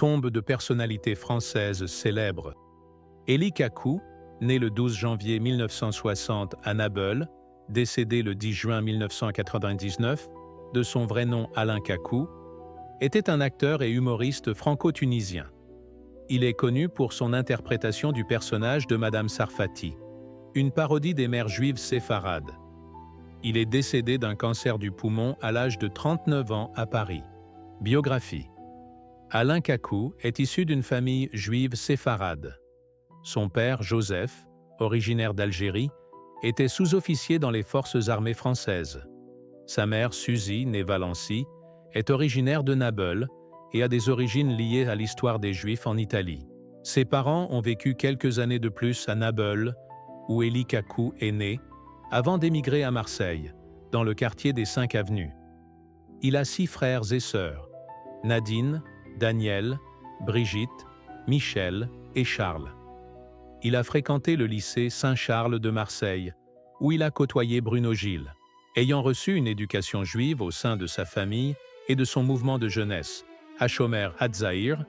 tombe de personnalités françaises célèbres. Élie Kakou, né le 12 janvier 1960 à Naples, décédé le 10 juin 1999, de son vrai nom Alain Kakou, était un acteur et humoriste franco-tunisien. Il est connu pour son interprétation du personnage de Madame Sarfati, une parodie des mères juives séfarades. Il est décédé d'un cancer du poumon à l'âge de 39 ans à Paris. Biographie. Alain Kakou est issu d'une famille juive séfarade. Son père, Joseph, originaire d'Algérie, était sous-officier dans les forces armées françaises. Sa mère, Suzy, née Valency, est originaire de Naples et a des origines liées à l'histoire des Juifs en Italie. Ses parents ont vécu quelques années de plus à Naples, où Élie Kakou est né, avant d'émigrer à Marseille, dans le quartier des 5 avenues. Il a 6 frères et sœurs, Nadine, Daniel, Brigitte, Michel et Charles. Il a fréquenté le lycée Saint-Charles de Marseille, où il a côtoyé Bruno Gilles. Ayant reçu une éducation juive au sein de sa famille et de son mouvement de jeunesse, Hashomer Hatzair,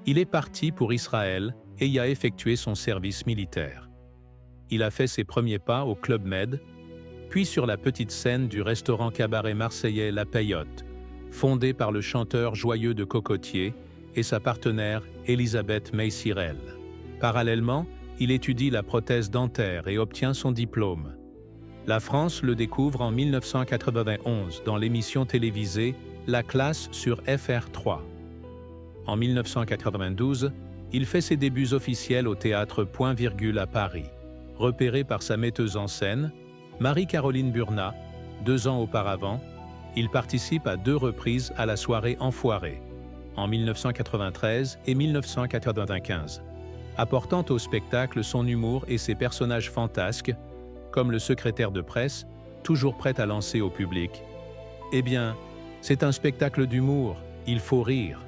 il est parti pour Israël et y a effectué son service militaire. Il a fait ses premiers pas au Club Med, puis sur la petite scène du restaurant cabaret marseillais La Paillotte, fondé par le chanteur Joyeux de Cocotier et sa partenaire Elisabeth Meissirel. Parallèlement, il étudie la prothèse dentaire et obtient son diplôme. La France le découvre en 1991 dans l'émission télévisée La Classe sur FR3. En 1992, il fait ses débuts officiels au théâtre Point Virgule à Paris. Repéré par sa metteuse en scène, Marie-Caroline Burnat, 2 ans auparavant, il participe à 2 reprises à la soirée Enfoiré, en 1993 et 1995, apportant au spectacle son humour et ses personnages fantasques, comme le secrétaire de presse, toujours prêt à lancer au public « Eh bien, c'est un spectacle d'humour, il faut rire ».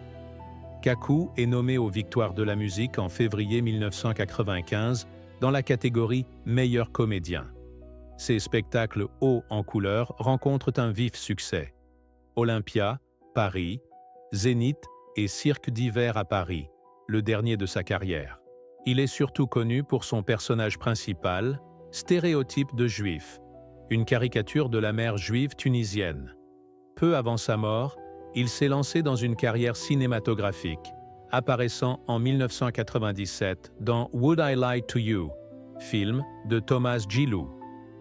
Kakou est nommé aux Victoires de la musique en février 1995 dans la catégorie « Meilleur comédien ». Ces spectacles hauts en couleur rencontrent un vif succès. Olympia, Paris, Zénith et Cirque d'hiver à Paris, le dernier de sa carrière. Il est surtout connu pour son personnage principal, stéréotype de juif, une caricature de la mère juive tunisienne. Peu avant sa mort, il s'est lancé dans une carrière cinématographique, apparaissant en 1997 dans Would I Lie to You, film de Thomas Gilou,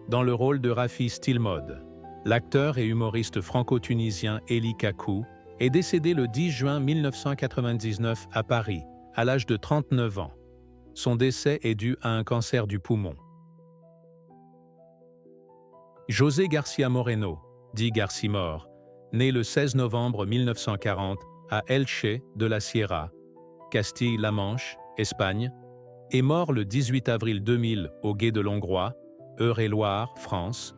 dans le rôle de Rafi Stilmod. L'acteur et humoriste franco-tunisien Élie Kakou est décédé le 10 juin 1999 à Paris, à l'âge de 39 ans. Son décès est dû à un cancer du poumon. José Garcia Moreno, dit Garcimore, né le 16 novembre 1940 à Elche de la Sierra, Castille-La Manche, Espagne, est mort le 18 avril 2000 au Gué de Longrois, Eure-et-Loire, France,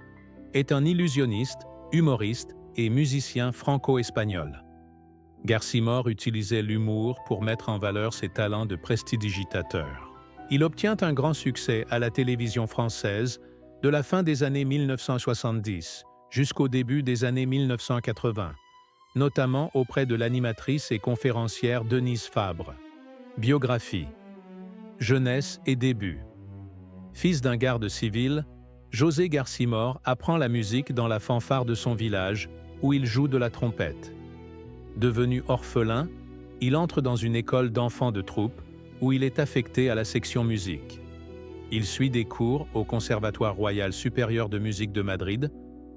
est un illusionniste, humoriste et musicien franco-espagnol. Garcimore utilisait l'humour pour mettre en valeur ses talents de prestidigitateur. Il obtient un grand succès à la télévision française de la fin des années 1970 jusqu'au début des années 1980, notamment auprès de l'animatrice et conférencière Denise Fabre. Biographie. Jeunesse et débuts. Fils d'un garde civil, José Garcimore apprend la musique dans la fanfare de son village, où il joue de la trompette. Devenu orphelin, il entre dans une école d'enfants de troupe, où il est affecté à la section musique. Il suit des cours au Conservatoire royal supérieur de musique de Madrid,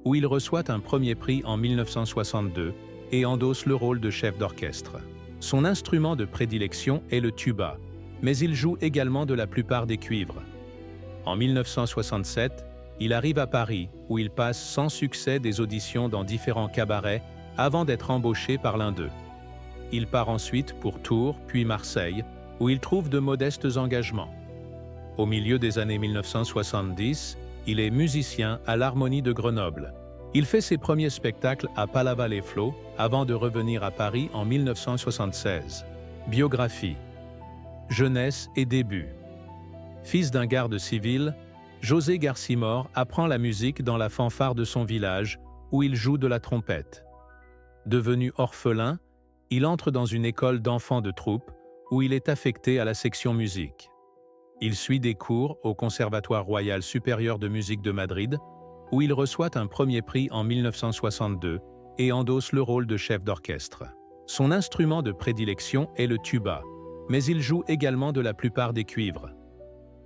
où il reçoit un premier prix en 1962 et endosse le rôle de chef d'orchestre. Son instrument de prédilection est le tuba, mais il joue également de la plupart des cuivres. En 1967, il arrive à Paris, où il passe sans succès des auditions dans différents cabarets avant d'être embauché par l'un d'eux. Il part ensuite pour Tours, puis Marseille, où il trouve de modestes engagements. Au milieu des années 1970, il est musicien à l'Harmonie de Grenoble. Il fait ses premiers spectacles à Palavas-les-Flots avant de revenir à Paris en 1976. Biographie. Jeunesse et débuts. Fils d'un garde civil, José Garcimore apprend la musique dans la fanfare de son village, où il joue de la trompette. Devenu orphelin, Il entre dans une école d'enfants de troupe où il est affecté à la section musique. Il suit des cours au Conservatoire royal supérieur de musique de Madrid, où il reçoit un premier prix en 1962 et endosse le rôle de chef d'orchestre. Son instrument de prédilection est le tuba, mais il joue également de la plupart des cuivres.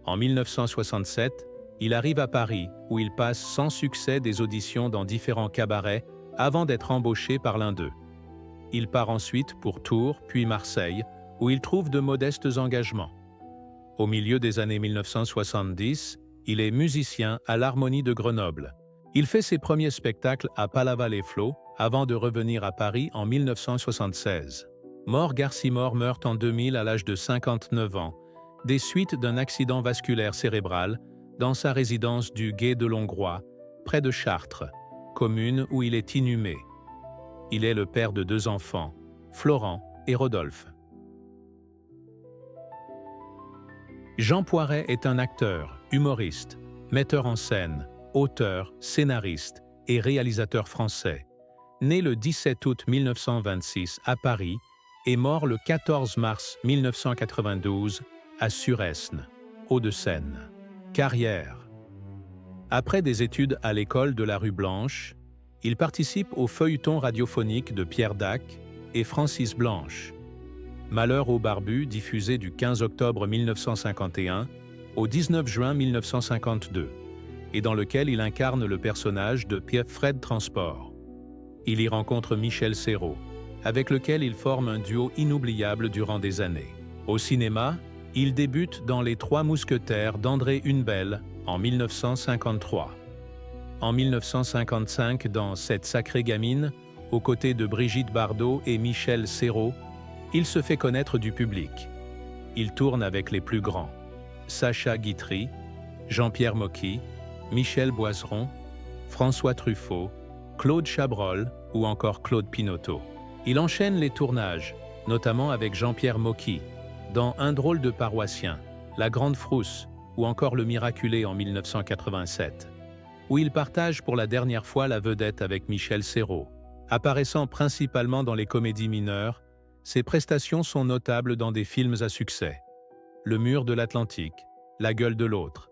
En 1967, il arrive à Paris, où il passe sans succès des auditions dans différents cabarets avant d'être embauché par l'un d'eux. Il part ensuite pour Tours, puis Marseille, où il trouve de modestes engagements. Au milieu des années 1970, il est musicien à l'Harmonie de Grenoble. Il fait ses premiers spectacles à Palavas-les-Flots avant de revenir à Paris en 1976. Maur Garcimore meurt en 2000 à l'âge de 59 ans, des suites d'un accident vasculaire cérébral dans sa résidence du Gué de Longrois, près de Chartres, commune où il est inhumé. Il est le père de 2 enfants, Florent et Rodolphe. Jean Poiret est un acteur, humoriste, metteur en scène, auteur, scénariste et réalisateur français. Né le 17 août 1926 à Paris et mort le 14 mars 1992 à Suresnes, Hauts-de-Seine. Carrière. Après des études à l'école de la rue Blanche, il participe au feuilleton radiophonique de Pierre Dac et Francis Blanche. Malheur aux barbus, diffusé du 15 octobre 1951 au 19 juin 1952, et dans lequel il incarne le personnage de Pierre-Fred Transport. Il y rencontre Michel Serrault, avec lequel il forme un duo inoubliable durant des années. Au cinéma, il débute dans Les Trois Mousquetaires d'André Hunebelle en 1953. En 1955, dans Cette sacrée gamine, aux côtés de Brigitte Bardot et Michel Serrault, il se fait connaître du public. Il tourne avec les plus grands: Sacha Guitry, Jean-Pierre Mocky, Michel Boiseron, François Truffaut, Claude Chabrol ou encore Claude Pinoteau. Il enchaîne les tournages, notamment avec Jean-Pierre Mocky, dans Un drôle de paroissien, La Grande Frousse ou encore Le Miraculé en 1987, où il partage pour la dernière fois la vedette avec Michel Serrault. Apparaissant principalement dans les comédies mineures, ses prestations sont notables dans des films à succès: Le Mur de l'Atlantique, La Gueule de l'autre,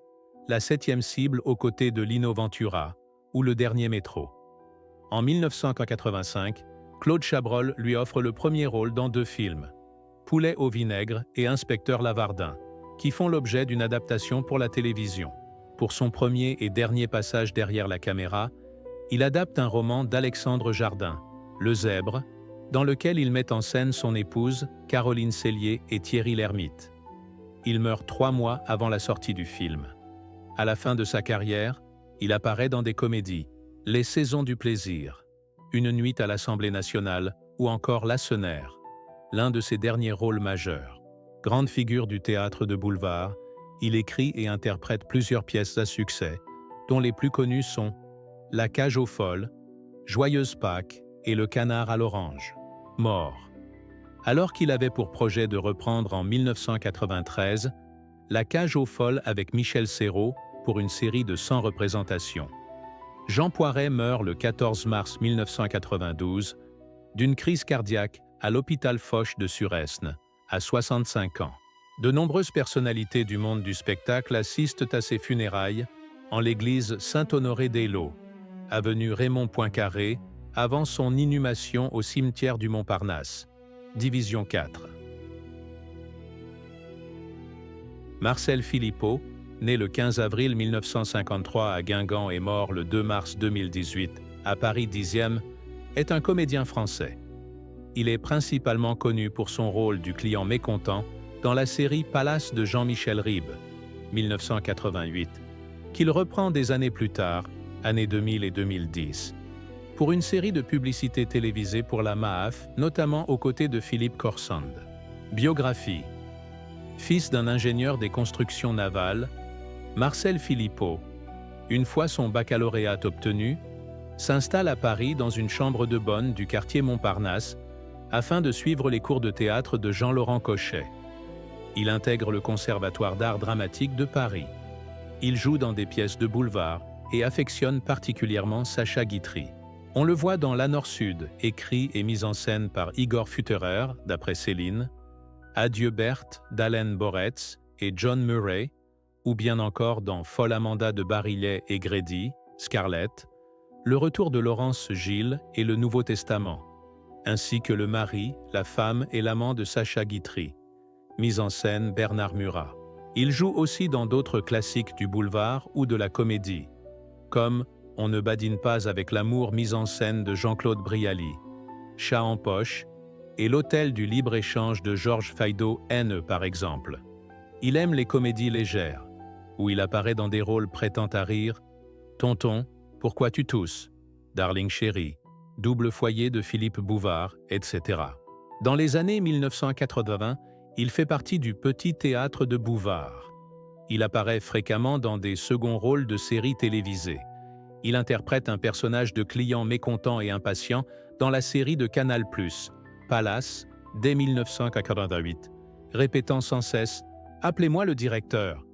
La Septième cible aux côtés de Lino Ventura ou Le Dernier métro. En 1985, Claude Chabrol lui offre le premier rôle dans 2 films, Poulet au vinaigre et Inspecteur Lavardin, qui font l'objet d'une adaptation pour la télévision. Pour son premier et dernier passage derrière la caméra, il adapte un roman d'Alexandre Jardin, Le Zèbre, dans lequel il met en scène son épouse, Caroline Cellier et Thierry Lhermitte. Il meurt 3 mois avant la sortie du film. À la fin de sa carrière, il apparaît dans des comédies, Les Saisons du plaisir, Une nuit à l'Assemblée nationale ou encore Lacenaire, l'un de ses derniers rôles majeurs. Grande figure du théâtre de boulevard, il écrit et interprète plusieurs pièces à succès, dont les plus connues sont La cage aux folles, Joyeuse Pâques et Le canard à l'orange. Mort. Alors qu'il avait pour projet de reprendre en 1993 La cage aux folles avec Michel Serrault pour une série de 100 représentations. Jean Poiret meurt le 14 mars 1992 d'une crise cardiaque à l'hôpital Foch de Suresnes, à 65 ans. De nombreuses personnalités du monde du spectacle assistent à ses funérailles en l'église Saint-Honoré-des-Laux, avenue Raymond Poincaré, avant son inhumation au cimetière du Montparnasse, division 4. Marcel Philippot, né le 15 avril 1953 à Guingamp et mort le 2 mars 2018 à Paris 10e, est un comédien français. Il est principalement connu pour son rôle du client mécontent dans la série Palace de Jean-Michel Ribes, 1988, qu'il reprend des années plus tard, années 2000 et 2010, pour une série de publicités télévisées pour la MAAF, notamment aux côtés de Philippe Corsand. Biographie. Fils d'un ingénieur des constructions navales, Marcel Philippot, une fois son baccalauréat obtenu, s'installe à Paris dans une chambre de bonne du quartier Montparnasse afin de suivre les cours de théâtre de Jean-Laurent Cochet. Il intègre le Conservatoire d'art dramatique de Paris. Il joue dans des pièces de boulevard et affectionne particulièrement Sacha Guitry. On le voit dans La Nord-Sud, écrit et mis en scène par Igor Futterer, d'après Céline, Adieu Berthe d'Allen Boretz et John Murray, ou bien encore dans Folle Amanda de Barillet et Grady, Scarlett, Le Retour de Laurence Gilles et le Nouveau Testament, ainsi que le mari, la femme et l'amant de Sacha Guitry, mise en scène Bernard Murat. Il joue aussi dans d'autres classiques du boulevard ou de la comédie, comme On ne badine pas avec l'amour mise en scène de Jean-Claude Brialy, Chat en poche et L'Hôtel du libre-échange de Georges Feydeau N par exemple. Il aime les comédies légères, où il apparaît dans des rôles prêtant à rire, Tonton, pourquoi tu tousses, Darling chérie, Double foyer de Philippe Bouvard, etc. Dans les années 1980, il fait partie du Petit Théâtre de Bouvard. Il apparaît fréquemment dans des seconds rôles de séries télévisées. Il interprète un personnage de client mécontent et impatient dans la série de Canal+, Palace, dès 1988, répétant sans cesse « Appelez-moi le directeur ».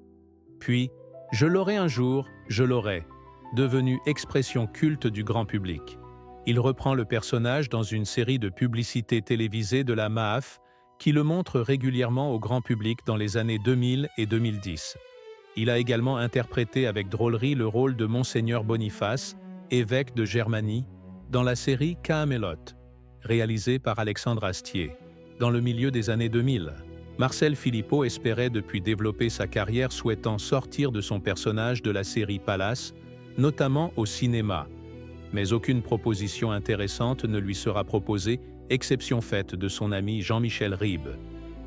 Puis « Je l'aurai un jour, je l'aurai », devenu expression culte du grand public. Il reprend le personnage dans une série de publicités télévisées de la MAF qui le montre régulièrement au grand public dans les années 2000 et 2010. Il a également interprété avec drôlerie le rôle de Monseigneur Boniface, évêque de Germanie, dans la série Camelot, réalisée par Alexandre Astier, dans le milieu des années 2000. Marcel Philippot espérait depuis développer sa carrière souhaitant sortir de son personnage de la série Palace, notamment au cinéma. Mais aucune proposition intéressante ne lui sera proposée, exception faite de son ami Jean-Michel Ribes,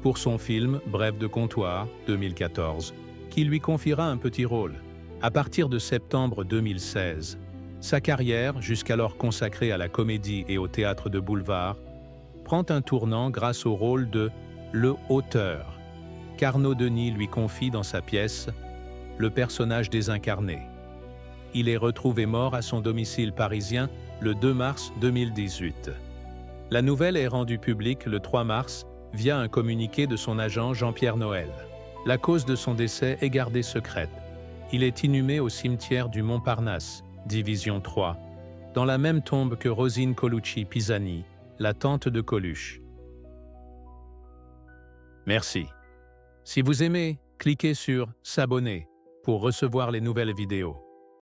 pour son film Bref de comptoir, 2014, qui lui confiera un petit rôle. À partir de septembre 2016, sa carrière, jusqu'alors consacrée à la comédie et au théâtre de boulevard, prend un tournant grâce au rôle de Le Auteur, qu'Arnaud Denis lui confie dans sa pièce Le personnage désincarné. Il est retrouvé mort à son domicile parisien le 2 mars 2018. La nouvelle est rendue publique le 3 mars via un communiqué de son agent Jean-Pierre Noël. La cause de son décès est gardée secrète. Il est inhumé au cimetière du Montparnasse, division 3, dans la même tombe que Rosine Colucci Pisani, la tante de Coluche. Merci. Si vous aimez, cliquez sur « S'abonner » pour recevoir les nouvelles vidéos.